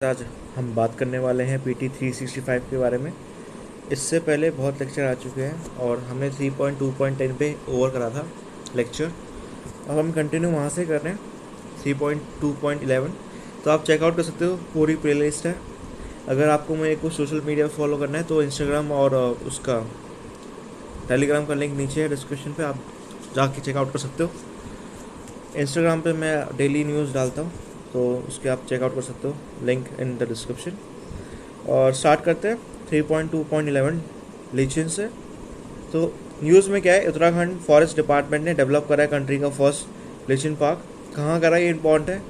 आज हम बात करने वाले हैं PT 365 के बारे में। इससे पहले बहुत लेक्चर आ चुके हैं और हमने 3.2.10 पे ओवर करा था लेक्चर। अब हम कंटिन्यू वहाँ से कर रहे हैं 3.2.11। तो आप चेकआउट कर सकते हो, पूरी प्लेलिस्ट है। अगर आपको मेरे को सोशल मीडिया फॉलो करना है तो इंस्टाग्राम और उसका टेलीग्राम का लिंक नीचे है डिस्क्रिप्शन पे, आप जाके चेकआउट कर सकते हो। इंस्टाग्राम पे मैं डेली न्यूज़ डालता हूँ, तो उसके आप चेकआउट कर सकते हो, लिंक इन द डिस्क्रिप्शन। और स्टार्ट करते हैं 3.2.11 लीचिन से। तो न्यूज़ में क्या है, उत्तराखंड फॉरेस्ट डिपार्टमेंट ने डेवलप करा है कंट्री का फर्स्ट लीचिन पार्क। कहाँ करा है, ये इम्पॉर्टेंट है,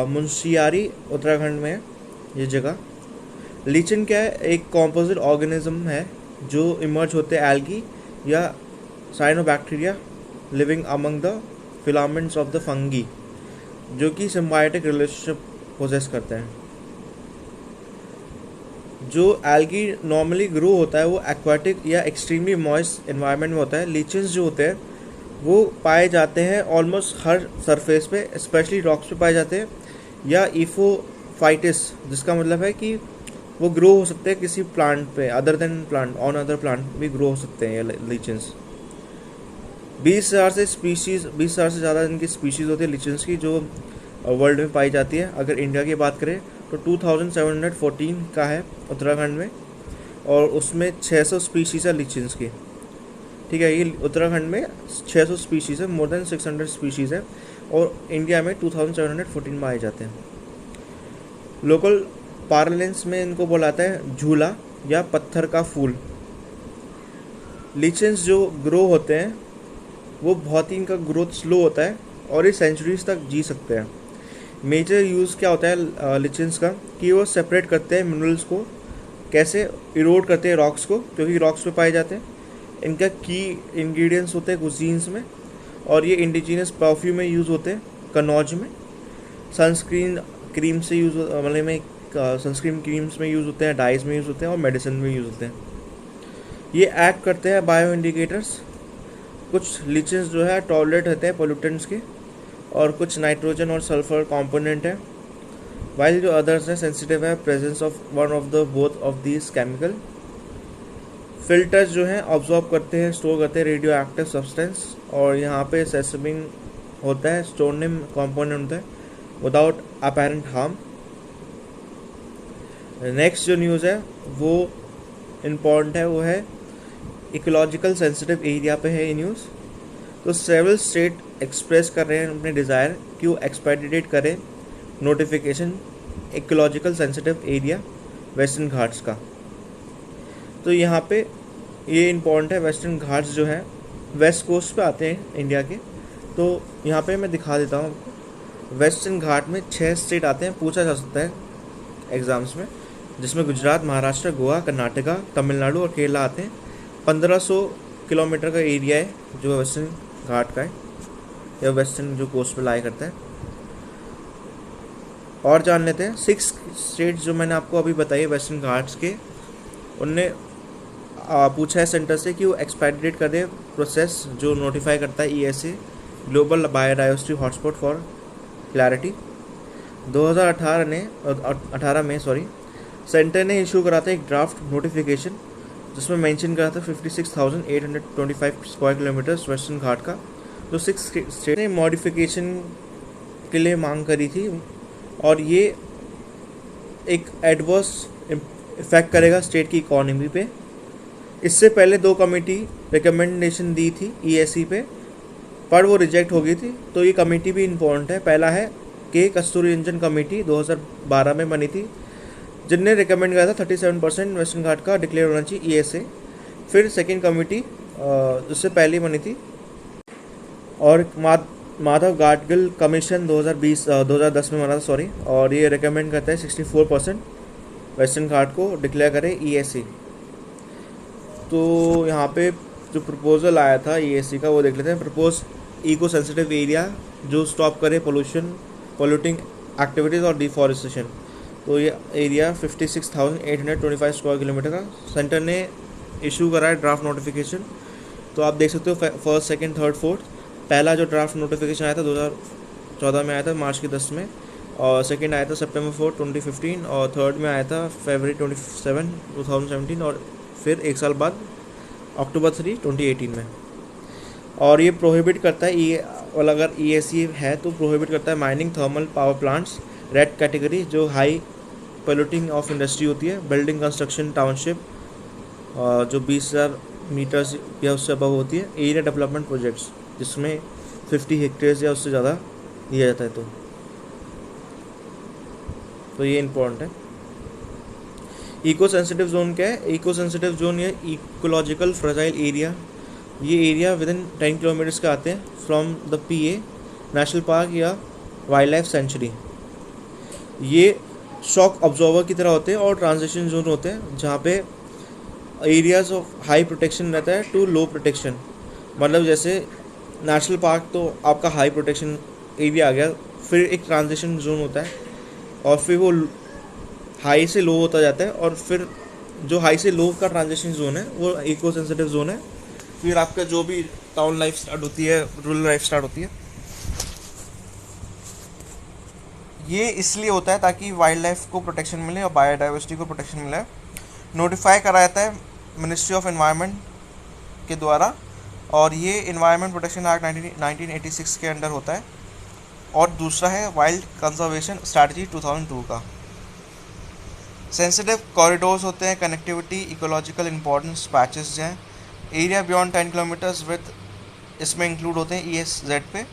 मुंशियारी उत्तराखंड में है ये जगह। लीचिन क्या है, एक कॉम्पोजिट ऑर्गेनिज्म है जो इमर्ज होते हैं एल्गी या cyanobacteria living among the filaments of the fungi, जो कि सिम्बायोटिक रिलेशनशिप पोजेस करते हैं। जो एल्गी नॉर्मली ग्रो होता है वो एक्वाटिक या एक्सट्रीमली मॉइस्ट एनवायरनमेंट में होता है। लीचेस जो होते हैं वो पाए जाते हैं ऑलमोस्ट हर सरफेस पे, स्पेशली रॉक्स पे पाए जाते हैं, या ईफोफाइटिस, जिसका मतलब है कि वो ग्रो हो सकते हैं किसी प्लांट पे other than plant, on other plant भी ग्रो हो सकते हैं ये लीचेंस। 20,000 से ज़्यादा इनकी स्पीशीज़ होती है लीचेंस की, जो वर्ल्ड में पाई जाती है। अगर इंडिया की बात करें तो 2714 का है उत्तराखंड में, और उसमें 600 स्पीशीज़ है लीचेंस की। ठीक है, ये उत्तराखंड में 600 स्पीशीज़ है, मोर देन 600 स्पीशीज़ है, और इंडिया में 2714 पाए जाते हैं। लोकल पार्लेंस में इनको बोलाता है झूला या पत्थर का फूल। लीचेंस जो ग्रो होते हैं वो बहुत ही, इनका ग्रोथ स्लो होता है और ये सेंचुरीज तक जी सकते हैं। मेजर यूज़ क्या होता है लिचेंस का, कि वो सेपरेट करते हैं मिनरल्स को। कैसे? इरोड करते हैं रॉक्स को, क्योंकि रॉक्स पे पाए जाते हैं। इनका की इंग्रेडिएंट्स होते हैं कुजीन्स में, और ये इंडिजिनस परफ्यूम में यूज़ होते हैं, कनौज में। सनस्क्रीन क्रीम से यूज़, मतलब में सनस्क्रीन क्रीम्स में यूज़ होते हैं, डाइज में यूज़ होते हैं, और मेडिसिन में यूज़ होते हैं। ये एक्ट करते हैं बायो इंडिकेटर्स। कुछ लीचेंस जो है टॉलरेट रहते हैं पोल्यूटेंट्स के, और कुछ नाइट्रोजन और सल्फर कंपोनेंट है, वाइल जो अदर्स हैं सेंसिटिव है presence of one of the both of these chemical. Filters जो हैं ऑब्जॉर्ब करते हैं, स्टोर करते हैं रेडियो एक्टिव सब्सटेंस, और यहाँ पे सेसमिन होता है, स्टोनियम कंपोनेंट होता है, विदाउट अपेरेंट हार्म। नेक्स्ट जो न्यूज़ है वो इम्पॉर्टेंट है, वो है इकोलॉजिकल सेंसिटिव एरिया पे है ये न्यूज़। तो सेवरल स्टेट एक्सप्रेस कर रहे हैं अपने डिज़ायर कि वो एक्सपेडिटेट करें notification ecological sensitive area western Ghats का। तो यहाँ पे ये इम्पॉर्टेंट है, वेस्टर्न घाट्स जो है वेस्ट कोस्ट पे आते हैं इंडिया के। तो यहाँ पे मैं दिखा देता हूँ आपको। वेस्टर्न घाट में 6 स्टेट आते हैं, पूछा जा सकता है एग्ज़ाम्स में, जिसमें गुजरात, महाराष्ट्र, गोवा, कर्नाटका, तमिलनाडु और केरला आते हैं। 1500 किलोमीटर का एरिया है जो वेस्टर्न घाट का है, या वेस्टर्न जो कोस्ट पे लाई करता है। और जान लेते हैं 6 स्टेट्स जो मैंने आपको अभी बताई वेस्टर्न घाट्स के, उनने पूछा है सेंटर से कि वो एक्सपेडिटेट कर दे प्रोसेस जो नोटिफाई करता है ESA, global biodiversity hotspot for clarity. 2018 में सेंटर ने इशू करा था एक ड्राफ्ट नोटिफिकेशन, जिसमें मेंशन करा था 56,825 स्क्वायर किलोमीटर वेस्टर्न घाट का, जो 6 स्टेट ने मॉडिफिकेशन के लिए मांग करी थी। और ये एक एडवर्स इफेक्ट करेगा स्टेट की इकोनॉमी पे। इससे पहले 2 कमेटी रिकमेंडेशन दी थी ESC पे, पर वो रिजेक्ट हो गई थी। तो ये कमेटी भी इम्पोर्टेंट है। पहला है के कस्तूरी रंजन कमेटी, 2012 में बनी थी, जिनने रिकमेंड किया था 37% वेस्टर्न घाट का डिक्लेयर होना चाहिए ESA। फिर सेकेंड कमेटी जिससे पहले बनी थी, और माधव गाडगिल कमीशन 2010 में बना था, और ये रिकमेंड करता है 64% वेस्टर्न घाट को डिक्लेयर करे ESA। तो यहाँ पे जो प्रपोजल आया था ESC का वो देख लेते हैं। प्रपोज इको सेंसिटिव एरिया जो स्टॉप करे पोल्यूटिंग एक्टिविटीज़ और डिफॉरेस्टेशन। तो ये एरिया 56,825 स्क्वायर किलोमीटर का सेंटर ने इशू करा है ड्राफ्ट नोटिफिकेशन। तो आप देख सकते हो फर्स्ट, सेकंड, थर्ड, फोर्थ। पहला जो ड्राफ्ट नोटिफिकेशन आया था 2014 में आया था, मार्च के 10 में, और सेकंड आया था September 4 2015, और थर्ड में आया था February 27 2017, और फिर एक साल बाद October 3 2018 में। और ये प्रोहिबिट करता है, ये और अगर EAC है तो प्रोहिबिट करता है mining, thermal power plants, red category जो हाई पोल्यूटिंग ऑफ इंडस्ट्री होती है, बिल्डिंग कंस्ट्रक्शन टाउनशिप जो 20,000 मीटर्स या उससे अबव होती है, एरिया डेवलपमेंट प्रोजेक्ट्स जिसमें 50 हेक्टेयर्स या उससे ज़्यादा दिया जाता है। तो ये इम्पोर्टेंट है। इको सेंसिटिव जोन क्या है? इको सेंसिटिव जोन ये इकोलॉजिकल फ्रेजाइल एरिया, ये एरिया विद इन 10 किलोमीटर्स के आते हैं from the PA national park या वाइल्ड लाइफ सेंचुरी। ये शॉक ऑब्जॉर्वर की तरह होते हैं और ट्रांजिशन जोन होते हैं जहाँ पे एरियाज ऑफ हाई प्रोटेक्शन रहता है टू लो प्रोटेक्शन। मतलब जैसे नेशनल पार्क तो आपका हाई प्रोटेक्शन एरिया आ गया, फिर एक ट्रांजिशन जोन होता है और फिर वो हाई से लो होता जाता है, और फिर जो हाई से लो का ट्रांजिशन जोन है वो इको सेंसिटिव जोन है। फिर आपका जो भी टाउन लाइफ स्टार्ट होती है, रूरल लाइफ स्टार्ट होती है। ये इसलिए होता है ताकि वाइल्ड लाइफ को प्रोटेक्शन मिले और बायोडाइवर्सिटी को प्रोटेक्शन मिले। नोटिफाई करा जाता है मिनिस्ट्री ऑफ एनवायरनमेंट के द्वारा, और ये एनवायरनमेंट प्रोटेक्शन एक्ट 1986 के अंडर होता है। और दूसरा है वाइल्ड कंजर्वेशन स्ट्रैटेजी 2002 का। सेंसिटिव कॉरिडोर्स होते हैं, कनेक्टिविटी, इकोलॉजिकल इंपॉर्टेंस पैचेस हैं, एरिया बियॉन्ड 10 किलोमीटर्स विद, इसमें इंक्लूड होते हैं ESZ पे,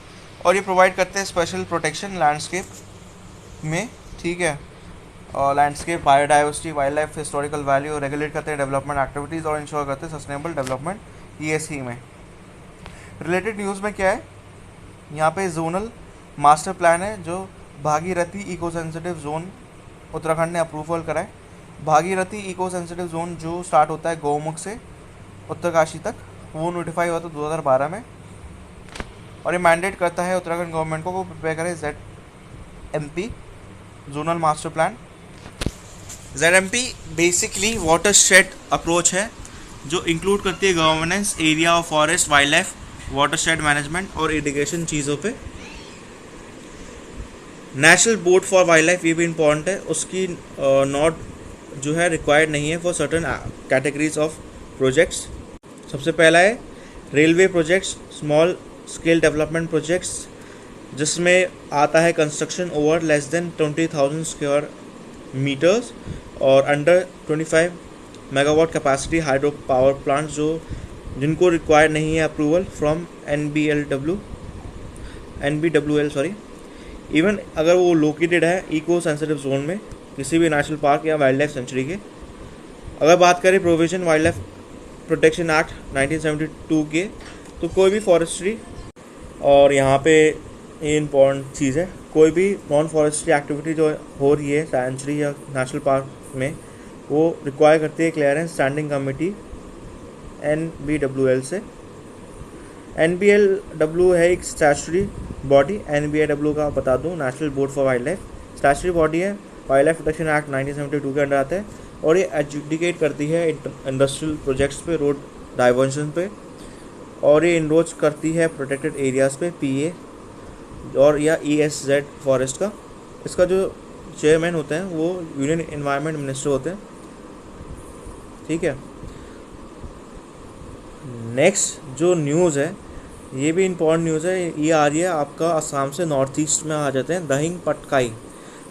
और ये प्रोवाइड करते हैं स्पेशल प्रोटेक्शन लैंडस्केप में, ठीक है। और landscape, biodiversity, wild life, historical value, regulate करते हैं डेवलपमेंट एक्टिविटीज़ और इंश्योर करते हैं सस्टेनेबल डेवलपमेंट ESC में। रिलेटेड न्यूज़ में क्या है, यहाँ पे जोनल मास्टर प्लान है जो Bhagirathi eco sensitive zone Uttarakhand ने अप्रूवल कराए। भागीरथी इको सेंसिटिव जोन जो स्टार्ट होता है गौमुख से उत्तरकाशी तक, वो नोटिफाई हुआ था 2012 में, और ये मैंडेट करता है उत्तराखंड गवर्नमेंट को प्रिपेयर करे ZMP zonal master plan. ZMP basically watershed approach है जो इंक्लूड करती है governance, area of forest, wild life, watershed management और इरिगेशन चीज़ों पे। National board for wild life ये भी इम्पॉर्टेंट है, उसकी नॉट जो है रिक्वायर्ड नहीं है for certain categories of projects. सबसे पहला है railway projects, small scale development projects, जिसमें आता है construction over less than 20,000 square metres और under 25 megawatt capacity hydro power plant जो जिनको रिक्वायर नहीं है approval from NBWL sorry. Even अगर वो लोकेटेड है इको सेंसिटिव जोन में किसी भी नेशनल पार्क या वाइल्ड लाइफ सेंचुरी के। अगर बात करें provision wild life protection act 1972 के, तो कोई भी फॉरेस्ट्री, और यहाँ पे ये इम्पॉर्टेंट चीज़ है, कोई भी नॉन फॉरेस्ट्री एक्टिविटी जो हो रही है सेंचुरी या नेशनल पार्क में, वो रिक्वायर करती है क्लियरेंस स्टैंडिंग कमेटी NBWL से। NBLW है एक स्टैचुटरी बॉडी, NBAW का बता दूं national board for wild life statutory body है, वाइल्ड लाइफ प्रोटेक्शन एक्ट 1972 के अंडर आता है, और ये एजुडिकेट करती है इंडस्ट्रियल प्रोजेक्ट्स पे, रोड डाइवर्जन पे, और ये इनरोच करती है प्रोटेक्टेड एरियाज़ पे PA और या ESZ फॉरेस्ट का। इसका जो चेयरमैन होते हैं वो यूनियन एनवायरनमेंट मिनिस्टर होते हैं, ठीक है। नेक्स्ट जो न्यूज़ है ये भी इम्पॉर्टेंट न्यूज़ है, ये आ रही है आपका असम से, नॉर्थ ईस्ट में आ जाते हैं दहिंग पटकाई,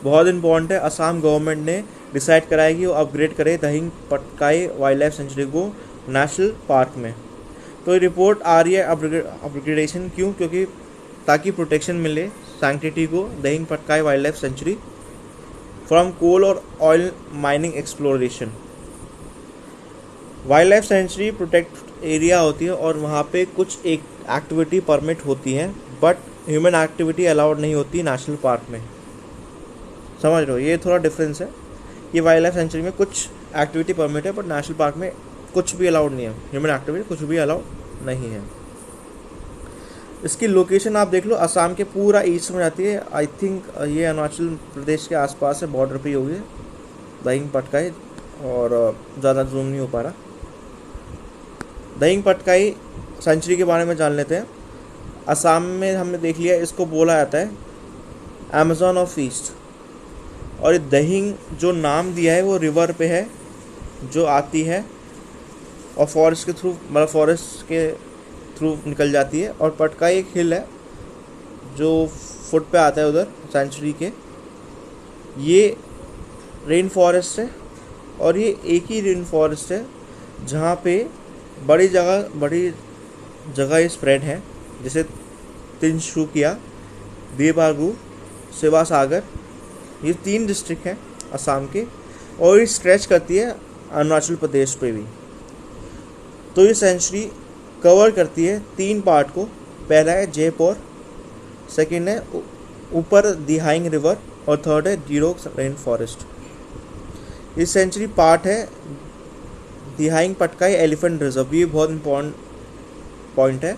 बहुत इंपॉर्टेंट है। असम गवर्नमेंट ने डिसाइड कराया कि वो अपग्रेड करे दहिंग पटकाई वाइल्ड लाइफ सेंचुरी को नेशनल पार्क में। तो ये रिपोर्ट आ रही है अपग्रेडेशन क्यों, क्योंकि ताकि प्रोटेक्शन मिले सैंक्टिटी को Dehing Patkai wild life sanctuary from coal और oil mining exploration. Wild life sanctuary protect area होती है और वहाँ पे कुछ एक एक्टिविटी परमिट होती है, बट ह्यूमन एक्टिविटी अलाउड नहीं होती नेशनल पार्क में, समझ रहे हो, ये थोड़ा डिफरेंस है। ये वाइल्ड लाइफ सेंचुरी में कुछ एक्टिविटी परमिट है, बट नेशनल पार्क में कुछ भी अलाउड नहीं है, ह्यूमन एक्टिविटी कुछ भी अलाउड नहीं है। इसकी लोकेशन आप देख लो, असम के पूरा ईस्ट में जाती है, आई थिंक ये अरुणाचल प्रदेश के आसपास है, बॉर्डर पे ही होगी दहिंग पटकाई, और ज़्यादा जूम नहीं हो पा रहा। दहिंग पटकाई सेंचुरी के बारे में जान लेते हैं। असम में हमने देख लिया, इसको बोला जाता है अमेज़न ऑफ ईस्ट, और दहिंग जो नाम दिया है वो रिवर पे है जो आती है और फॉरेस्ट के थ्रू, मतलब फॉरेस्ट के थ्रू निकल जाती है। और पटका एक हिल है जो फुट पे आता है उधर सेंचुरी के। ये रेन फॉरेस्ट है और ये एक ही रेन फॉरेस्ट है जहाँ पे बड़ी जगह ये स्प्रेड है, जैसे तिनसुकिया, देबागू, सेवा सागर, ये 3 डिस्ट्रिक्ट हैं असम के, और ये स्ट्रेच करती है अरुणाचल प्रदेश पे भी। तो ये सेंचुरी कवर करती है 3 पार्ट को। पहला है जयपुर, सेकंड है ऊपर दिहाइंग रिवर, और थर्ड है जीरोक रेन फॉरेस्ट। इस सेंचुरी पार्ट है दिहाइंग पटकाई एलिफेंट रिजर्व, ये बहुत इंपॉर्टेंट पॉइंट है।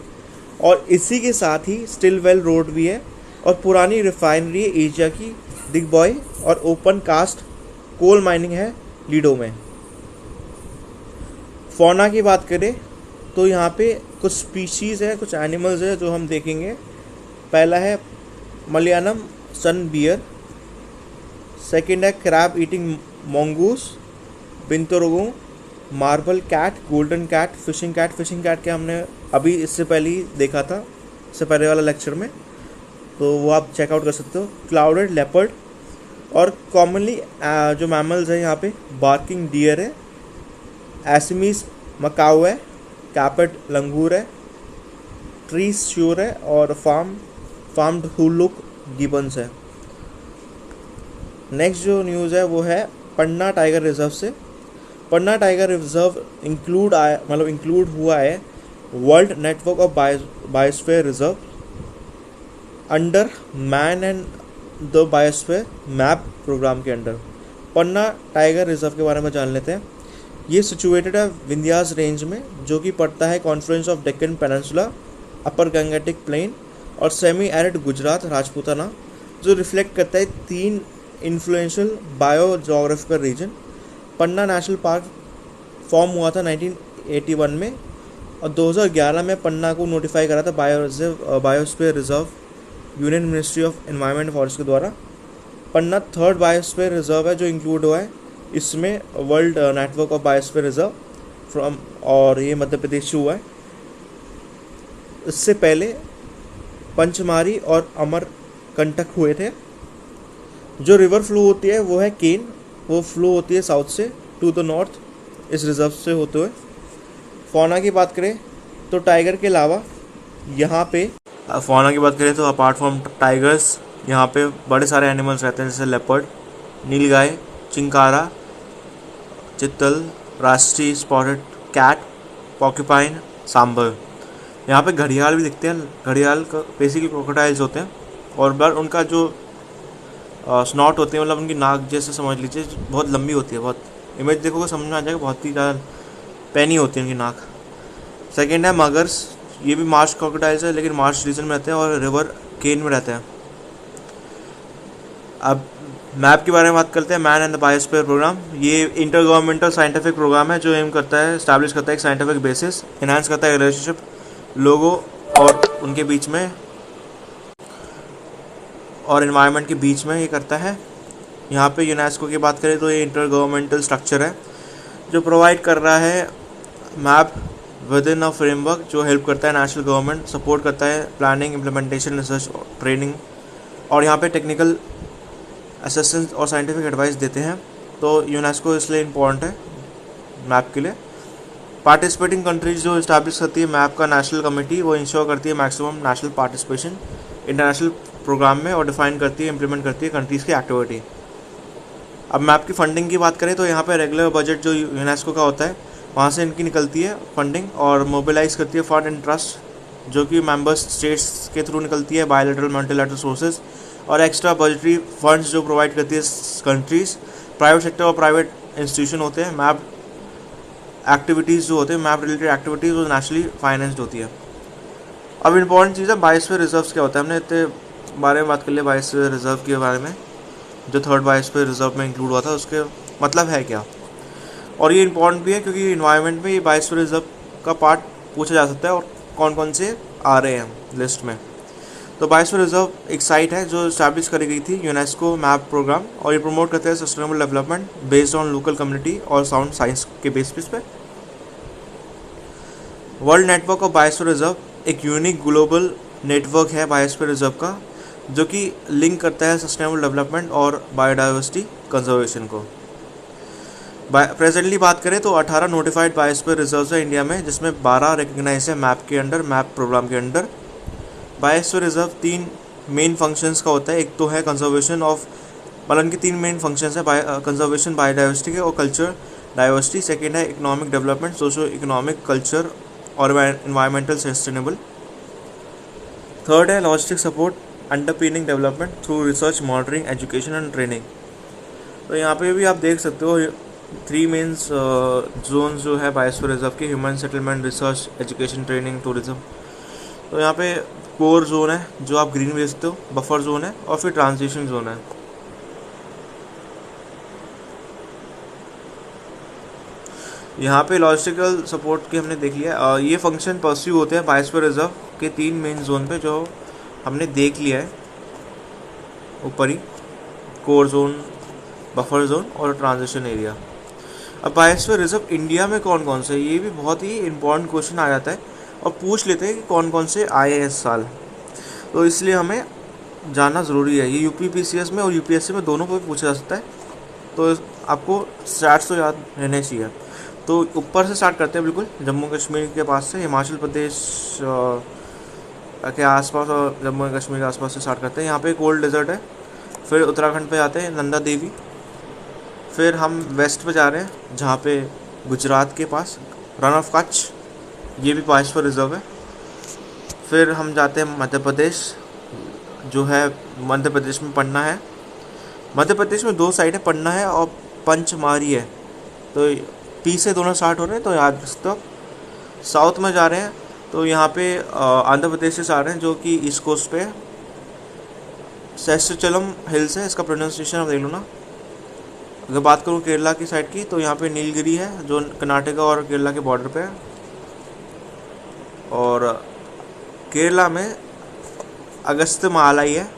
और इसी के साथ ही स्टिलवेल रोड भी है, और पुरानी रिफाइनरी एशिया की दिग्बॉय, और ओपन कास्ट कोल माइनिंग है लीडो में। फौना की बात करें तो यहाँ पे कुछ स्पीशीज़ है, कुछ एनिमल्स है जो हम देखेंगे। पहला है मलयालम सन बियर, सेकंड है crab eating mongoose, binturong, marble cat, golden cat, fishing cat. Fishing cat के हमने अभी इससे पहले ही देखा था, इससे पहले वाला लेक्चर में, तो वो आप चेकआउट कर सकते हो। क्लाउडेड लेपर्ड, और कॉमनली जो मैमल्स हैं यहाँ पे बार्किंग डियर है, एसमीस मकाऊ है, कैपेट लंगूर है, ट्रीज श्योर है, और फार्म्ड हुलुक गिबन्स है। नेक्स्ट जो न्यूज़ है वो है पन्ना टाइगर रिजर्व से। पन्ना टाइगर रिजर्व इंक्लूड हुआ है world network of biosphere reserve under man and the biosphere map programme के अंडर। पन्ना टाइगर रिजर्व के बारे में जान लेते हैं। ये सिचुएटेड है विंध्यास रेंज में, जो कि पड़ता है Confluence of Deccan peninsula, upper Gangetic plain और सेमी एरिड गुजरात राजपूताना, जो रिफ्लेक्ट करता है 3 इन्फ्लुएंशियल बायो जोग्राफिकल रीजन। पन्ना नेशनल पार्क फॉर्म हुआ था 1981 में, और 2011 में पन्ना को नोटिफाई करा था biosphere reserve union ministry of environment forest के द्वारा। पन्ना 3rd बायोस्फीयर रिजर्व है जो इंक्लूड हुआ है इसमें world network of biosphere reserve from, और ये मध्य प्रदेश से हुआ है। इससे पहले पंचमारी और अमरकंटक हुए थे। जो रिवर फ्लो होती है वो है केन, वो फ्लो होती है साउथ से टू द नॉर्थ इस रिजर्व से होते हुए। फौना की बात करें तो टाइगर के अलावा यहाँ पे अपार्ट फ्रॉम टाइगर्स यहाँ पे बड़े सारे एनिमल्स रहते हैं, जैसे लेपर्ड, नीलगाय, चिंकारा, चित्तल, राष्ट्रीय स्पॉटेड कैट, पॉक्यूपाइन, सांबर। यहाँ पे घड़ियाल भी दिखते हैं। घड़ियाल का बेसिकली क्रोकोडाइल्स होते हैं, और बट उनका जो स्नॉट होते हैं, मतलब उनकी नाक जैसे समझ लीजिए बहुत लंबी होती है। बहुत इमेज देखोगे समझ में आ जाएगा, बहुत ही ज़्यादा पैनी होती है उनकी नाक। सेकेंड है मगर्स, ये भी मार्श क्रोकोडाइल्स है लेकिन मार्श रीजन में रहते हैं और रिवर केन में रहते हैं। अब मैप के बारे में बात करते हैं। Man and the biosphere programme, ये इंटर गवर्नमेंटल साइंटिफिक प्रोग्राम है जो एम करता है एस्टैब्लिश करता है एक साइंटिफिक बेसिस, इन्हांस करता है रिलेशनशिप लोगों और उनके बीच में और एनवायरनमेंट के बीच में ये करता है। यहाँ पे यूनेस्को की बात करें तो ये इंटर गवर्नमेंटल स्ट्रक्चर है जो प्रोवाइड कर रहा है map with in a framework, जो हेल्प करता है नेशनल गवर्नमेंट, सपोर्ट करता है प्लानिंग, इम्प्लीमेंटेशन, रिसर्च, ट्रेनिंग, और यहाँ पे टेक्निकल असिस्टेंस और साइंटिफिक एडवाइस देते हैं। तो यूनेस्को इसलिए इम्पॉर्टेंट है मैप के लिए। पार्टिसिपेटिंग कंट्रीज जो इस्टेब्लिश करती है मैप का नेशनल कमेटी, वो इंश्योर करती है maximum national participation international programme में, और डिफाइन करती है, इम्प्लीमेंट करती है कंट्रीज़ की एक्टिविटी। अब मैप की फंडिंग की बात करें तो यहाँ पे रेगुलर बजट जो यूनेस्को का होता है वहाँ से इनकी निकलती है फंडिंग, और मोबिलाइज करती है फंड एंड ट्रस्ट जो कि मेंबर स्टेट्स के थ्रू निकलती है, बायलैटरल मल्टीलैटरल सोर्सेज, और एक्स्ट्रा बजटरी फंड्स जो प्रोवाइड करती है कंट्रीज़। प्राइवेट सेक्टर और प्राइवेट इंस्टीट्यूशन होते हैं। मैप एक्टिविटीज़ जो होते हैं, मैप रिलेटेड एक्टिविटीज़, वो नेशनली फाइनेंस्ड होती है। अब इंपॉर्टेंट चीज़ है बायोस्फीयर रिजर्व्स क्या होता है। हमने इतने बारे में बात कर लिया बायोस्फीयर रिजर्व के बारे में, जो 3rd बायोस्फीयर रिजर्व में इंक्लूड हुआ था, उसके मतलब है क्या। और ये इंपॉर्टेंट भी है क्योंकि इन्वायरमेंट में ये बायोस्फीयर रिजर्व का पार्ट पूछा जा सकता है और कौन कौन से आ रहे हैं लिस्ट में। तो बायोस्फीयर रिजर्व एक साइट है जो इस्टेब्लिश करी गई थी यूनेस्को मैप प्रोग्राम, और ये प्रमोट करते हैं sustainable development based on local community और साउंड साइंस के बेसिस पे। World network of biosphere reserve एक यूनिक ग्लोबल नेटवर्क है बायोस्फीयर रिजर्व का, जो कि लिंक करता है सस्टेनेबल डेवलपमेंट और बायोडाइवर्सिटी कंजर्वेशन को। प्रेजेंटली बात करें तो 18 नोटिफाइड बायोस्फीयर रिजर्व्स है इंडिया में, जिसमें 12 रिकग्नाइज है मैप के अंडर, मैप प्रोग्राम के under. Biosphere reserve 3 main functions का होता है। एक तो है कंजर्वेशन ऑफ, मतलब की 3 मेन फंक्शंस है, कंजर्वेशन बायोडाइवर्सिटी के और कल्चर डाइवर्सिटी। सेकेंड है economic development, socio economic, culture और एनवायरमेंटल सस्टेनेबल। थर्ड है logistic support underpinning development through research, monitoring, education and training. तो यहाँ पे भी आप देख सकते हो 3 मेन जोन जो है बायोस्फीयर रिजर्व के, human settlement, research, education, training, tourism. तो यहाँ पे कोर जोन है जो आप ग्रीन में देखते हो, बफर जोन है, और फिर ट्रांजिशन जोन है। यहाँ पे लॉजिस्टिकल सपोर्ट की हमने देख लिया। ये फंक्शन परस्यू होते हैं बायोस्फीयर रिजर्व के 3 मेन जोन पे, जो हमने देख लिया है ऊपर ही, कोर जोन, बफर जोन और ट्रांजिशन एरिया। अब बायोस्फीयर रिजर्व इंडिया में कौन कौन से, ये भी बहुत ही इंपॉर्टेंट क्वेश्चन आ जाता है और पूछ लेते हैं कि कौन कौन से आए हैं इस साल, तो इसलिए हमें जानना ज़रूरी है। ये यूपीपीसीएस में और यूपीएससी में दोनों को भी पूछा जा सकता है, तो आपको स्टार्ट तो याद रहने चाहिए। तो ऊपर से स्टार्ट करते हैं, बिल्कुल जम्मू कश्मीर के पास से, हिमाचल प्रदेश के आसपास और जम्मू कश्मीर के आसपास से स्टार्ट करते हैं। यहाँ पे कोल्ड डेजर्ट है। फिर उत्तराखंड पे जाते हैं, नंदा देवी। फिर हम वेस्ट पे जा रहे हैं, जहाँ पे गुजरात के पास रन ऑफ कच्छ, ये भी बायोस्फीयर रिजर्व है। फिर हम जाते हैं मध्य प्रदेश, जो है मध्य प्रदेश में पन्ना है। मध्य प्रदेश में 2 साइड है, पन्ना है और पंचमारी है, तो पी से दोनों स्टार्ट हो रहे हैं, तो याद रखते हो। साउथ में जा रहे हैं तो यहाँ पे आंध्र प्रदेश से आ रहे हैं, जो कि ईस्ट कोस्ट पे सेस्टचलम हिल्स है, इसका प्रोनाउंसिएशन आप देख लो ना। अगर बात करूँ केरला की साइड की, तो यहाँ पे नीलगिरी है, जो कर्नाटका और केरला के बॉर्डर पे है। और केरला में अगस्त्यमालाई है।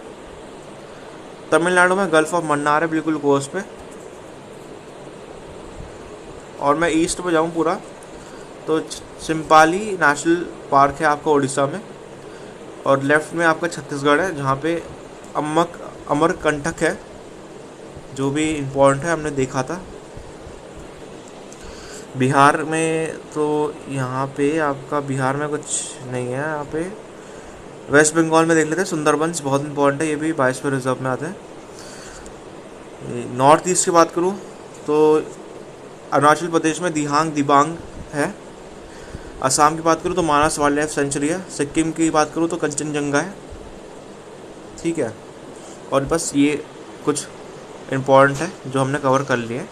तमिलनाडु में गल्फ ऑफ मन्नार है, बिल्कुल कोस्ट पे। और मैं ईस्ट पे जाऊँ पूरा, तो सिम्पाली नेशनल पार्क है आपका उड़ीसा में। और लेफ्ट में आपका छत्तीसगढ़ है, जहाँ पे अमरकंटक है, जो भी इम्पोर्टेंट है, हमने देखा था। बिहार में तो यहाँ पे आपका, बिहार में कुछ नहीं है यहाँ पे। वेस्ट बंगाल में देख लेते हैं, सुंदरबंस बहुत इंपॉर्टेंट है, ये भी बायोस्फीयर रिजर्व में आते हैं। नॉर्थ ईस्ट की बात करूँ तो अरुणाचल प्रदेश में दिबांग है। असम की बात करूँ तो मानस वाइल्ड लाइफ सेंचुरी है। सिक्किम की बात करूँ तो कंचनजंगा है, ठीक है। और बस ये कुछ इम्पॉर्टेंट है जो हमने कवर कर लिए।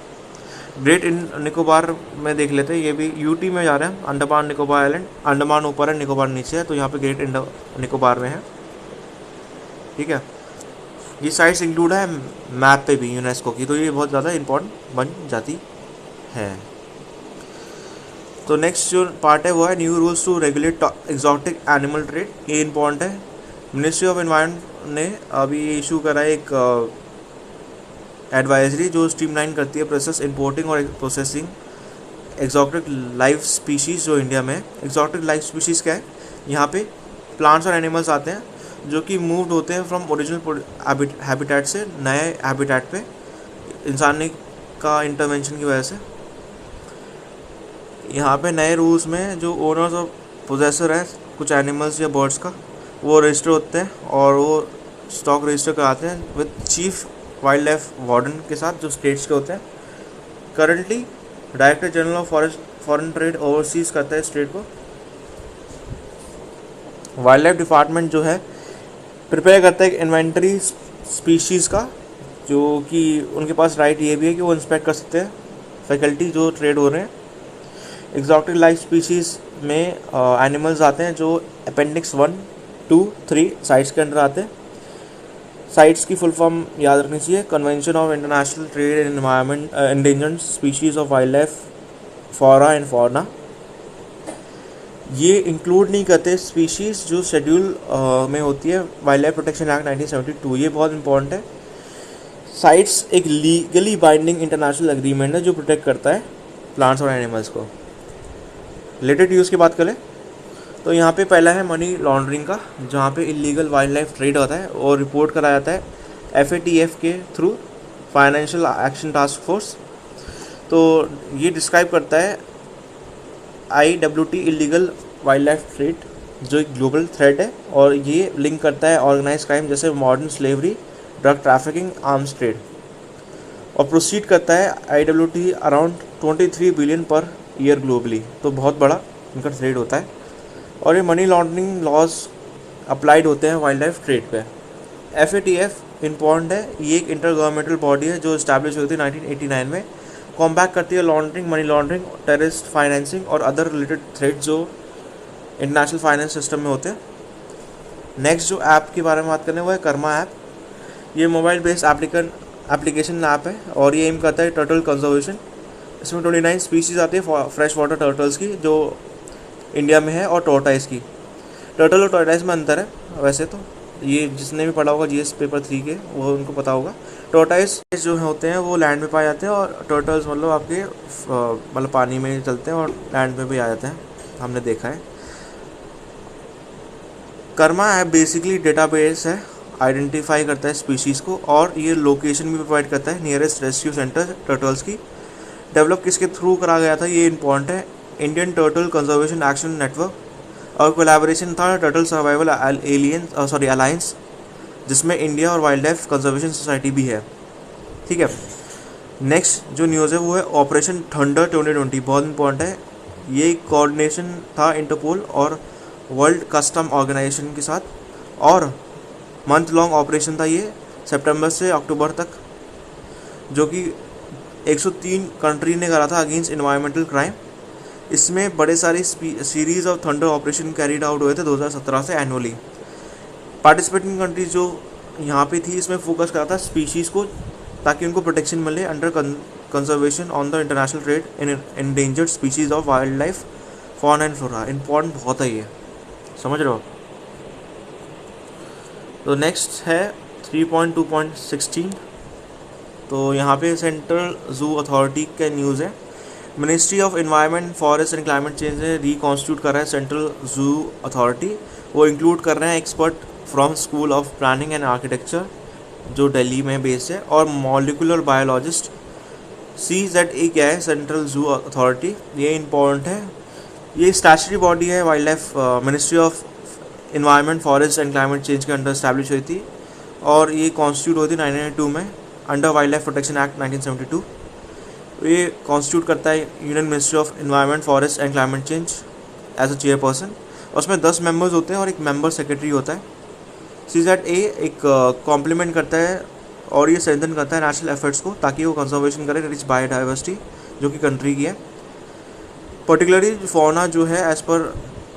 ग्रेट निकोबार में देख लेते हैं, ये भी यूटी में जा रहे हैं। अंडमान निकोबार आइलैंड, अंडमान ऊपर है, निकोबार नीचे है, तो यहाँ पे ग्रेट निकोबार में है, ठीक है। ये साइट्स इंक्लूड है मैप पे भी यूनेस्को की, तो ये बहुत ज़्यादा इम्पोर्टेंट बन जाती है। तो नेक्स्ट जो पार्ट है वो है new rules to regulate exotic animal trade. ये इम्पोर्टेंट है। मिनिस्ट्री ऑफ एनवायरनमेंट ने अभी इशू करा है एक एडवाइजरी, जो स्ट्रीमलाइन करती है प्रोसेस, इंपोर्टिंग और प्रोसेसिंग एक्सोटिक लाइफ स्पीशीज़ जो इंडिया में है। एक्सोटिक लाइफ स्पीशीज़ क्या है, यहाँ पे प्लांट्स और एनिमल्स आते हैं जो कि मूव्ड होते हैं फ्रॉम ओरिजिनल हैबिटेट से नए हैबिटेट पे, इंसान का इंटरवेंशन की वजह से। यहाँ पे नए रूल्स में जो ओनर्स और पोजेसर हैं कुछ एनिमल्स या बर्ड्स का, वो रजिस्टर होते हैं और वो स्टॉक रजिस्टर कराते हैं with chief wild life warden के साथ, जो स्टेट्स के होते हैं। Currently director general of foreign trade overseas करता है स्टेट को। वाइल्ड लाइफ डिपार्टमेंट जो है प्रिपेयर करता है एक इन्वेंटरी स्पीशीज़ का, जो कि उनके पास राइट ये भी है कि वो इंस्पेक्ट कर सकते हैं फैकल्टी जो ट्रेड हो रहे हैं। एक्सोटिक लाइफ स्पीशीज़ में एनिमल्स आते हैं जो अपेंडिक्स 1, 2, 3 साइट्स के अंदर आते हैं। साइट्स की फुल फॉर्म याद रखनी चाहिए, convention of international trade in environment endangered species of wild life, flora and fauna. ये इंक्लूड नहीं करते स्पीशीज़ जो शेड्यूल में होती है वाइल्ड लाइफ प्रोटेक्शन एक्ट 1972। ये बहुत इंपॉर्टेंट है। साइट्स एक लीगली बाइंडिंग इंटरनेशनल एग्रीमेंट है जो प्रोटेक्ट करता है प्लांट्स और एनिमल्स को। रिलेटेड यूज़ की बात करें तो यहाँ पे पहला है मनी लॉन्ड्रिंग का, जहाँ पे इलीगल वाइल्ड लाइफ ट्रेड होता है और रिपोर्ट कराया जाता है FATF के through, financial action task force. तो ये डिस्क्राइब करता है IWT illegal wild life trade, जो एक ग्लोबल थ्रेट है, और ये लिंक करता है ऑर्गेनाइज क्राइम जैसे modern slavery, drug trafficking, arms trade, और प्रोसीड करता है IWT around 23 billion per year globally. तो बहुत बड़ा इनका ट्रेड होता है और ये मनी लॉन्ड्रिंग लॉज अप्लाइड होते हैं वाइल्ड लाइफ ट्रेड पे। FATF इम्पॉर्टेंट है, ये एक इंटर गवर्नमेंटल बॉडी है जो इस्टेब्लिश हुई थी 1989 में। कॉम्बैट करती है laundering, money laundering, terrorist financing और अदर रिलेटेड थ्रेट जो इंटरनेशनल फाइनेंस सिस्टम में होते हैं। नेक्स्ट जो ऐप के बारे में बात करें वो है कर्मा ऐप। ये मोबाइल बेस्ड एप्लीकेशन ऐप है और ये एम करता है टर्टल कंजर्वेशन। इसमें 29 स्पीशीज़ आती है फ्रेश वाटर टर्टल्स की जो इंडिया में है, और टोर्टाइस की। टर्टल और टोर्टाइस में अंतर है वैसे तो, ये जिसने भी पढ़ा होगा GS पेपर 3 के वो उनको पता होगा। टोर्टाइस जो होते हैं वो लैंड में पाए जाते हैं और टर्टल्स मतलब आपके मतलब पानी में चलते हैं और लैंड में भी आ जाते हैं, हमने देखा है। कर्मा ऐप बेसिकली डेटाबेस है, आइडेंटिफाई करता है स्पीशीज़ को, और ये लोकेशन भी प्रोवाइड करता है नियरेस्ट रेस्क्यू सेंटर टर्टल्स की। डेवलप किसके थ्रू करा गया था ये इंपॉर्टेंट है, Indian turtle conservation action network, और कोलैबोरेशन था टर्टल सर्वाइवल अलायंस, जिसमें इंडिया और वाइल्ड लाइफ कंजर्वेशन सोसाइटी भी है। ठीक है। नेक्स्ट जो न्यूज़ है वो है ऑपरेशन थंडर 2020, बहुत इंपॉर्टेंट है। ये कोऑर्डिनेशन था इंटरपोल और वर्ल्ड कस्टम ऑर्गेनाइजेशन के साथ, और मंथ लॉन्ग ऑपरेशन था ये, सितंबर से अक्टूबर तक, जो कि 103 कंट्री ने करा था अगेंस्ट एनवायरमेंटल क्राइम। इसमें बड़े सारे series of thunder operation carried out हुए थे 2017 से एनुअली। पार्टिसिपेटिंग कंट्रीज जो यहाँ पे थी इसमें फोकस करा था स्पीशीज़ को, ताकि उनको प्रोटेक्शन मिले under conservation on the international trade in endangered species of wild life, fauna and flora. Important बहुत है ये, समझ रहे हो। तो नेक्स्ट है 3.2.16। तो यहाँ पे सेंट्रल जू अथॉरिटी का न्यूज़ है। Ministry of environment, forest and climate change ने रिकॉन्स्टिट्यूट कर रहा है सेंट्रल जू अथॉरिटी। वो इंक्लूड कर रहे हैं expert from school of planning and architecture जो दिल्ली में बेस्ड है, और मॉलिकुलर बायोलॉजिस्ट। CZA क्या है, सेंट्रल जू अथॉरिटी, ये इंपॉर्टेंट है। ये स्टैट्यूटरी बॉडी है wild life ministry of environment, forest and climate change के अंडर इस्टेब्लिश हुई थी, और ये कॉन्स्टिट्यूट हुई थी 1992 में under wild life protection act 1972। ये कॉन्स्टिट्यूट करता है union ministry of environment, forest and climate change as a chairperson. उसमें 10 मेंबर्स होते हैं और एक मेंबर सेक्रेटरी होता है। CZA एक कॉम्प्लीमेंट करता है और ये स्ट्रेंथन करता है नेशनल एफर्ट्स को, ताकि वो कंजर्वेशन करे रिच बायोडाइवर्सिटी जो कि कंट्री की है, पर्टिकुलरली फौना जो है एज पर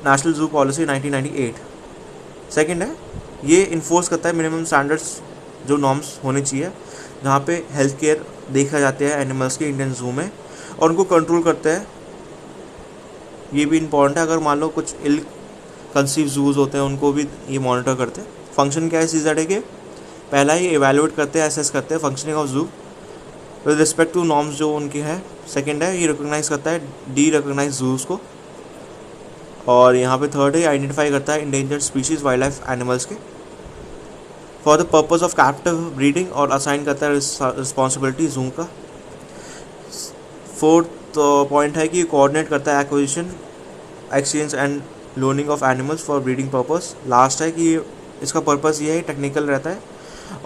नेशनल जू पॉलिसी 1998। सेकेंड है, ये इन्फोर्स करता है मिनिमम स्टैंडर्ड्स जो नॉर्म्स होने चाहिए, जहाँ पे हेल्थ केयर देखा जाते हैं एनिमल्स के इंडियन जू में, और उनको कंट्रोल करते हैं। ये भी इंपॉर्टेंट है, अगर मान लो कुछ इल कंसीव जूज होते हैं उनको भी ये मॉनिटर करते हैं। फंक्शन क्या है CZA के, पहला ही एवेलुएट करते हैं, असेस करते हैं functioning of zoo with respect to norms जो उनके हैं। सेकेंड है, ये रिकोगनाइज करता है डी रिकोगनाइज जूस को, और यहाँ पे थर्ड है, आइडेंटिफाई करता है endangered species wild life animals के for the purpose of captive breeding, और असाइन करता है रिस्पॉन्सिबिलिटी जू का। फोर्थ पॉइंट है कि कोऑर्डिनेट करता है acquisition, exchange and loaning of animals for breeding purpose. Last है कि इसका पर्पस ये है टेक्निकल रहता है,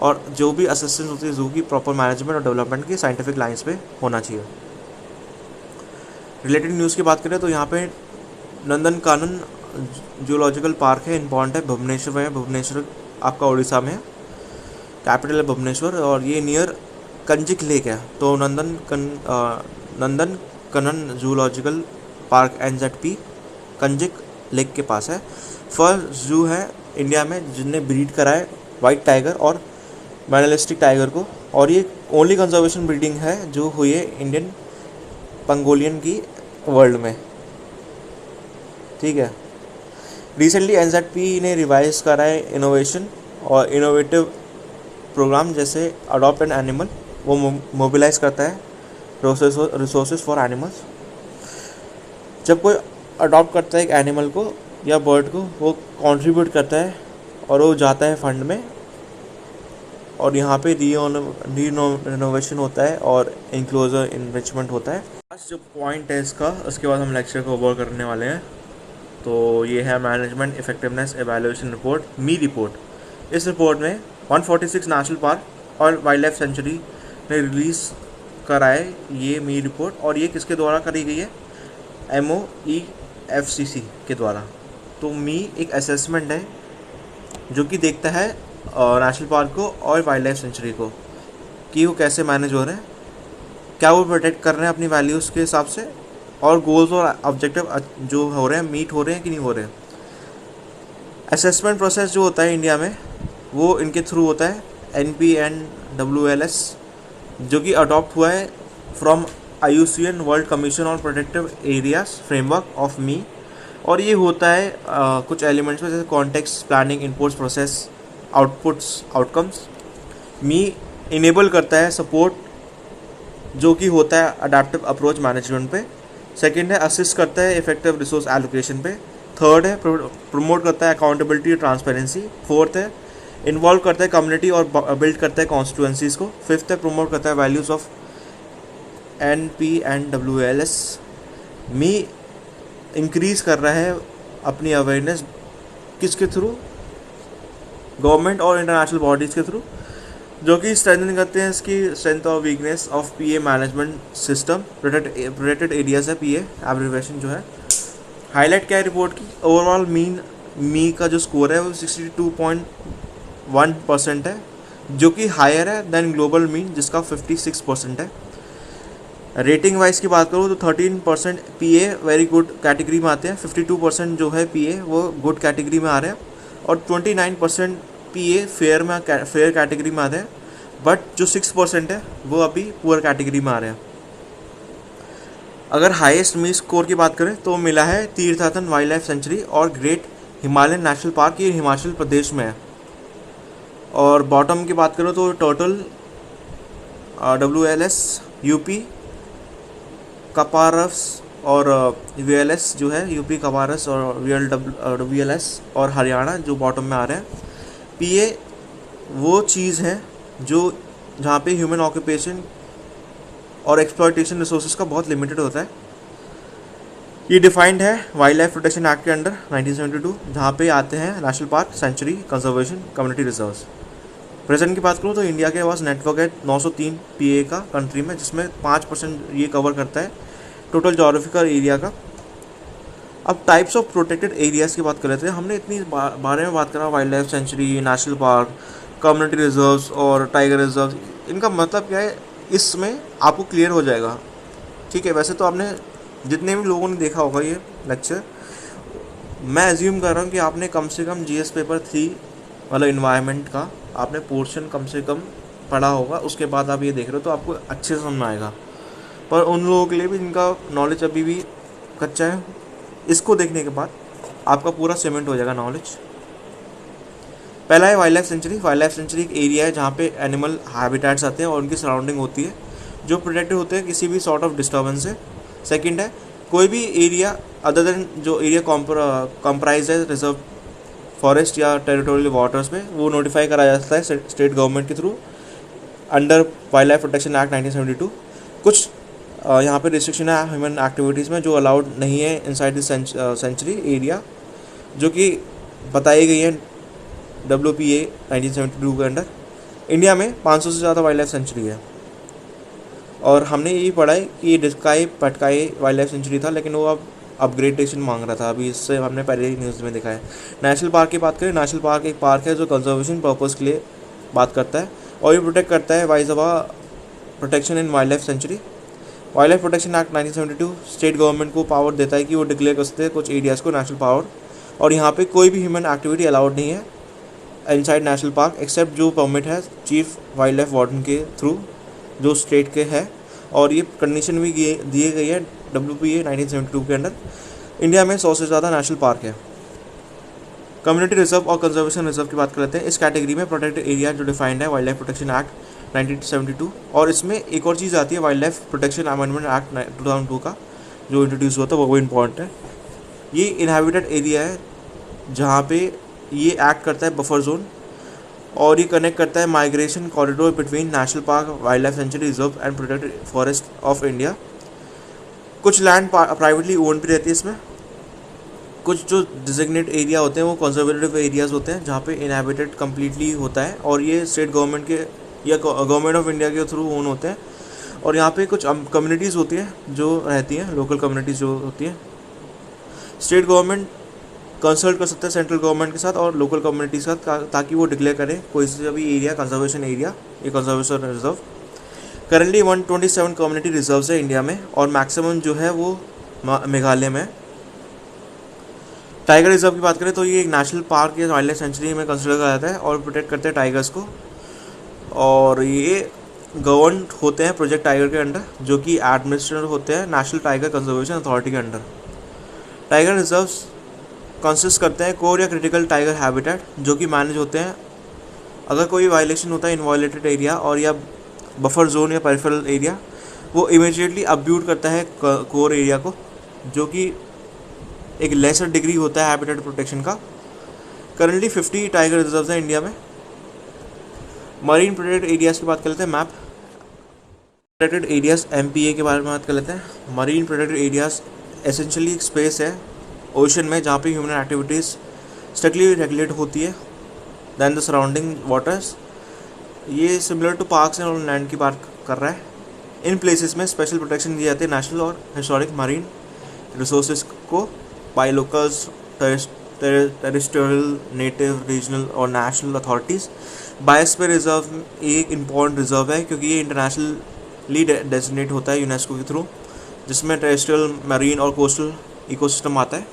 और जो भी असिस्टेंस होती है जू की प्रॉपर मैनेजमेंट और डेवलपमेंट की साइंटिफिक लाइंस पे होना चाहिए। रिलेटेड न्यूज़ की बात करें तो यहाँ पे नंदनकानन जूलॉजिकल पार्क है, इंपॉर्टेंट है, भुवनेश्वर में है। भुवनेश्वर आपका उड़ीसा में है, कैपिटल है भुवनेश्वर, और ये नियर कंजिक लेक है। तो नंदनकनन जूलॉजिकल पार्क NZP कंजिक लेक के पास है। फर्स्ट जू है इंडिया में जिनने ब्रीड करा है वाइट टाइगर और मैनलिस्टिक टाइगर को, और ये ओनली कंजर्वेशन ब्रीडिंग है जो हुई है इंडियन पंगोलियन की वर्ल्ड में। ठीक है। रिसेंटली एनजेडपी ने रिवाइज करा है इनोवेशन और इनोवेटिव प्रोग्राम जैसे अडॉप्ट एन एनिमल, वो मोबिलाइज करता है रिसोर्सेज फॉर एनिमल्स। जब कोई अडॉप्ट करता है एक एनिमल को या बर्ड को, वो कंट्रीब्यूट करता है और वो जाता है फंड में, और यहाँ पे रिनोवेशन होता है और इंक्लोजर इन्रिचमेंट होता है। लास्ट जो पॉइंट है इसका, उसके बाद हम लेक्चर को ओवर करने वाले हैं। तो ये है मैनेजमेंट इफेक्टिवनेस एवेल्यूएशन रिपोर्ट, मी रिपोर्ट। इस रिपोर्ट में 146 नेशनल पार्क और वाइल्ड लाइफ सेंचुरी ने रिलीज़ करा है ये मी रिपोर्ट, और ये किसके द्वारा करी गई है? MOEFCC के द्वारा। तो मी एक असेसमेंट है जो कि देखता है नेशनल पार्क को और वाइल्ड लाइफ सेंचुरी को कि वो कैसे मैनेज हो रहे हैं, क्या वो प्रोटेक्ट कर रहे हैं अपनी वैल्यूज़ के हिसाब से, और गोल्स और ऑब्जेक्टिव जो हो रहे हैं मीट हो रहे हैं कि नहीं हो रहे हैं। असेसमेंट प्रोसेस जो होता है इंडिया में, वो इनके थ्रू होता है NPNWLS, जो कि अडॉप्ट हुआ है from IUCN world commission on protective areas framework of ME. और ये होता है कुछ एलिमेंट्स में, जैसे context, planning, inputs, process, outputs, outcomes. ME enable करता है सपोर्ट जो कि होता है अडेप्टिव अप्रोच मैनेजमेंट पे। सेकंड है असिस्ट करता है इफेक्टिव रिसोर्स एलोकेशन पे। थर्ड है प्रमोट करता है अकाउंटेबिलिटी और ट्रांसपेरेंसी। फोर्थ है इन्वॉल्व करता है कम्युनिटी और बिल्ड करता है कॉन्स्टिट्यूएंसीज को। फिफ्थ है प्रमोट करता है values of NPNWLS। Me increase कर रहा है अपनी अवेयरनेस किसके थ्रू? गवर्नमेंट और इंटरनेशनल बॉडीज़ के थ्रू, जो कि स्ट्रेंथन करते हैं इसकी स्ट्रेंथ और weakness of PA management system. Protected areas है PA एब्रिविएशन जो है। हाईलाइट क्या है रिपोर्ट की? ओवरऑल मी का जो स्कोर है वो 62.1% है, जो कि हायर है देन ग्लोबल मीन जिसका 56% है। रेटिंग वाइज की बात करूँ तो 13% PA वेरी गुड कैटेगरी में आते हैं, 52% जो है PA वो गुड कैटेगरी में आ रहे हैं, और 29% PA फेयर कैटेगरी में आते हैं, बट जो 6% है वो अभी पुअर कैटेगरी में आ रहे हैं। अगर हाईएस्ट मी स्कोर की बात करें तो मिला है तीर्थाटन वाइल्ड लाइफ सेंचुरी और ग्रेट हिमालयन नेशनल पार्क, ये हिमाचल प्रदेश में है। और बॉटम की बात करो तो टोटल WLS UP कपारस और VLS जो है UP कपारस और VLS और हरियाणा जो बॉटम में आ रहे हैं। PA वो चीज़ है जो जहाँ पे ह्यूमन ऑक्यूपेशन और एक्सप्लॉयटेशन रिसोर्सेज का बहुत लिमिटेड होता है। ये डिफाइंड है वाइल्ड लाइफ प्रोटेक्शन एक्ट के अंडर 1972, जहाँ पे आते हैं national park, sanctuary, conservation, community reserves. Present की बात करूँ तो इंडिया के पास नेटवर्क है 903 PA का कंट्री में, जिसमें 5% ये कवर करता है टोटल जोग्राफिकल एरिया का। अब टाइप्स ऑफ प्रोटेक्टेड एरियाज़ की बात कर लेते हैं। हमने इतनी बारे में बात करा wild life century, national park, community reserves और टाइगर रिजर्व। इनका मतलब क्या है इसमें आपको क्लियर हो जाएगा, ठीक है। वैसे तो आपने जितने भी लोगों ने देखा होगा ये लेक्चर, मैं एज्यूम कर रहा हूँ कि आपने कम से कम GS पेपर 3 मतलब इन्वायरमेंट का आपने पोर्शन कम से कम पढ़ा होगा, उसके बाद आप ये देख रहे हो तो आपको अच्छे से समझ आएगा। पर उन लोगों के लिए भी जिनका नॉलेज अभी भी कच्चा है, इसको देखने के बाद आपका पूरा सीमेंट हो जाएगा नॉलेज। पहला है wild life century. Wild life century एक एरिया है जहाँ पे एनिमल हैबिटेट्स आते हैं और उनकी सराउंडिंग होती है जो प्रोटेक्टेड होते हैं किसी भी सॉर्ट ऑफ डिस्टर्बेंस से। सेकंड है कोई भी एरिया अदर देन जो एरिया कॉम्प्राइज है रिजर्व फॉरेस्ट या टेरिटोरियल वाटर्स में, वो नोटिफाई कराया जाता है स्टेट गवर्नमेंट के through under wild life protection act 1972। कुछ यहाँ पे रिस्ट्रिक्शन है ह्यूमन एक्टिविटीज़ में जो अलाउड नहीं है इनसाइड दिस सेंचुरी एरिया, जो कि बताई गई है WPA 1972 के अंडर। इंडिया में 500 से ज़्यादा वाइल्ड लाइफ सेंचुरी है, और हमने यही पढ़ा है कि ये डिस्काई पटकाई वाइल्ड लाइफ सेंचुरी था, लेकिन वो अब अपग्रेडेशन मांग रहा था। अभी इससे हमने पहले ही न्यूज़ में देखा है। नेशनल पार्क की बात करें, नेशनल पार्क एक पार्क है जो कंजर्वेशन पर्पज़ के लिए बात करता है और ये प्रोटेक्ट करता है वाइज अवा protection in wild life century. Wild life protection act 1972 state government को पावर देता है कि वो डिक्लेयर कर सकते हैं कुछ एरियाज़ को नेशनल पावर, और यहाँ पे कोई भी ह्यूमन एक्टिविटी अलाउड नहीं है इनसाइड नेशनल पार्क एक्सेप्ट जो परमिट है चीफ वाइल्ड लाइफ वार्डन के थ्रू जो स्टेट के है, और ये कंडीशन भी दिए गई है WPA 1972 के अंडर। इंडिया में 100 से ज़्यादा नेशनल पार्क है। कम्युनिटी रिजर्व और कंजर्वेशन रिजर्व की बात कर लेते हैं। इस कैटेगरी में प्रोटेक्टेड एरिया जो डिफाइंड है वाइल्ड लाइफ प्रोटेक्शन एक्ट 1972, और इसमें एक और चीज़ आती है wild life protection amendment act 2002 का जो इंट्रोड्यूस हुआ था, वो इम्पॉर्टेंट है। ये इनहेबिटेड एरिया है जहाँ पे ये एक्ट करता है बफर जोन, और ये कनेक्ट करता है migration corridor between national park, wild life century reserve and protected forest of India. कुछ लैंड प्राइवेटली ओन भी रहती है इसमें। कुछ जो डिजिग्नेट एरिया होते हैं वो कंजर्वेटिव एरियाज़ होते हैं जहाँ पे इनहेबिटेड कम्प्लीटली होता है, और ये स्टेट गवर्नमेंट के या गवर्नमेंट ऑफ इंडिया के थ्रू ओन होते हैं। और यहाँ पे कुछ कम्युनिटीज़ होती हैं जो रहती हैं, लोकल कम्युनिटीज़ जो होती हैं। स्टेट गवर्नमेंट कंसल्ट कर सकते हैं सेंट्रल गवर्नमेंट के साथ और लोकल कम्युनिटीज़ के साथ, ताकि वो डिक्लेयर करें कोई सा भी एरिया कंजर्वेशन एरिया या conservation reserve. Currently 127 community reserves है इंडिया में, और मैक्सिमम जो है वो मेघालय में। टाइगर रिजर्व की बात करें तो ये एक नेशनल पार्क या वाइल्ड लाइफ सेंचुरी में कंसिडर करा जाता है और प्रोटेक्ट करते हैं टाइगर्स को, और ये गवर्न होते हैं प्रोजेक्ट टाइगर के अंडर, जो कि एडमिनिस्ट्रेटर होते हैं नेशनल टाइगर कंजर्वेशन अथॉरिटी के अंडर। टाइगर रिजर्व्स कंसिस्ट करते हैं कोर या क्रिटिकल टाइगर हैबिटेट जो कि मैनेज होते हैं अगर कोई वायलेशन होता है इनवायलेटेड एरिया और या बफर जोन या पेरिफेरल एरिया, वो इमीडिएटली अब्यूट करता है कोर एरिया को, जो कि एक लेसर डिग्री होता है हैबिटेट प्रोटेक्शन का। करंटली 50 टाइगर रिजर्व्स हैं इंडिया में। मरीन प्रोटेक्टेड एरियाज़ की बात कर लेते हैं। मैप प्रोटेक्टेड एरियाज़ MPA के बारे में बात कर लेते हैं। मरीन प्रोटेक्टेड एरियाज़ एसेंशियली एक स्पेस है ओशन में जहाँ पे ह्यूमन एक्टिविटीज़ स्ट्रिक्टली रेगुलेट होती है दैन द सराउंडिंग वाटर्स। ये similar to parks and on land की बात कर रहा है। इन प्लेसेस में स्पेशल प्रोटेक्शन दी जाती है नेशनल और हिस्टोरिक मरीन रिसोर्सेज को by locals, territorial, native, regional और नेशनल अथॉरिटीज़। बायोस्फीयर रिजर्व एक इम्पॉर्टेंट रिजर्व है क्योंकि ये इंटरनेशनली डेजिग्नेट होता है यूनेस्को के थ्रू, जिसमें टेरेस्ट्रियल, मरीन और कोस्टल इकोसिस्टम आता है।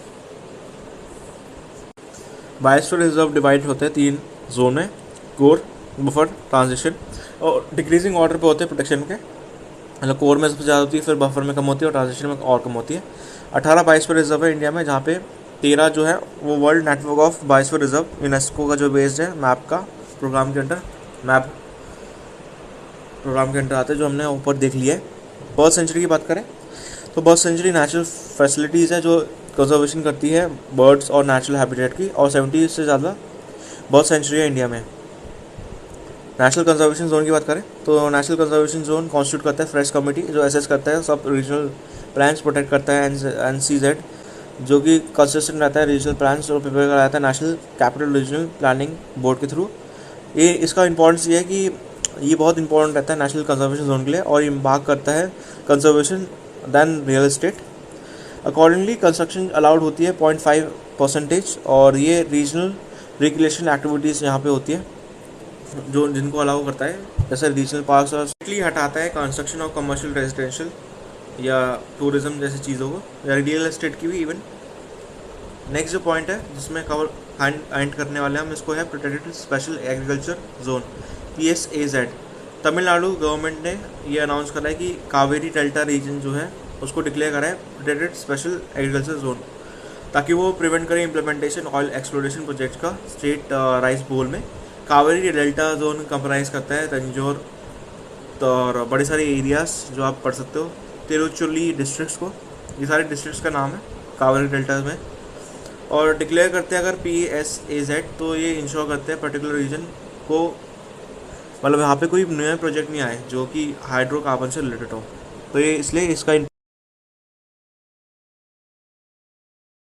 बायोस्फीयर रिजर्व डिवाइड होते हैं 3 जोन में, कोर, बफर, ट्रांजिशन, और डिक्रीजिंग ऑर्डर पे होते हैं प्रोटेक्शन के। मतलब कोर में सबसे ज़्यादा होती है, फिर बफर में कम होती है और ट्रांजिशन में और कम होती है। 18 बायोस्फीयर रिजर्व है इंडिया में, जहाँ पे 13 जो है वो world network of biosphere reserve UNESCO का जो बेस्ड है मैप का प्रोग्राम के अंडर, मैप प्रोग्राम के अंडर आते हैं, जो हमने ऊपर देख लिया है। बर्ड सेंचुरी की बात करें तो बर्ड सेंचुरी नेचुरल फैसिलिटीज़ है जो कंजर्वेशन करती है बर्ड्स और नेचुरल हैबिटेट की, और 70 से ज़्यादा बर्ड सेंचुरी है इंडिया में। नेशनल कंजर्वेशन जोन की बात करें तो नेशनल कंजर्वेशन जोन कॉन्स्टिट्यूट करता है फ्रेश कमेटी जो असेस करता है सब रीजनल प्लान्स, प्रोटेक्ट करता है NCZ, जो कि कंसिस्टेंट रहता है रीजनल प्लान्स और प्रिपेयर कराता है national capital regional planning board के थ्रू। ये इसका इंपॉर्टेंस ये है कि ये बहुत इंपॉर्टेंट रहता है नेशनल कंजर्वेशन जोन के लिए, और ये भाग करता है conservation than real estate. Accordingly construction allowed होती है 0.5%, और ये रीजनल रिक्रिएशन एक्टिविटीज़ यहाँ पे होती है जो जिनको अलाउ करता है, जैसे रीजनल पार्क्स, और स्ट्रिक्टली हटाता है कंस्ट्रक्शन ऑफ कमर्शियल, रेजिडेंशियल या टूरिज्म जैसी चीज़ों को, या रियल एस्टेट की भी इवन। नेक्स्ट जो पॉइंट है जिसमें कवर एंड करने वाले हम इसको है protected special agriculture zone PSAZ। Tamil Nadu government ने ये अनाउंस करा है कि कावेरी डेल्टा रीजन जो है उसको डिक्लेयर करा है प्रोटेक्टेड स्पेशल एग्रीकल्चर जोन, ताकि वो प्रिवेंट करें इम्प्लीमेंटेशन ऑयल एक्सप्लोरेशन प्रोजेक्ट का स्टेट राइस बोल में। कावेरी डेल्टा जोन कंप्राइज करता है तंजौर और बड़े सारे एरियाज़ जो आप पढ़ सकते हो, तिरुचुली डिस्ट्रिक्ट्स को, ये सारे डिस्ट्रिक्ट्स का नाम है कावेरी डेल्टा में। और डिक्लेयर करते हैं अगर PSAZ तो ये इंश्योर करते हैं पर्टिकुलर रीजन को, मतलब यहाँ पे कोई नया प्रोजेक्ट नहीं आए जो कि हाइड्रोकार्बन से रिलेटेड हो, तो ये इसलिए इसका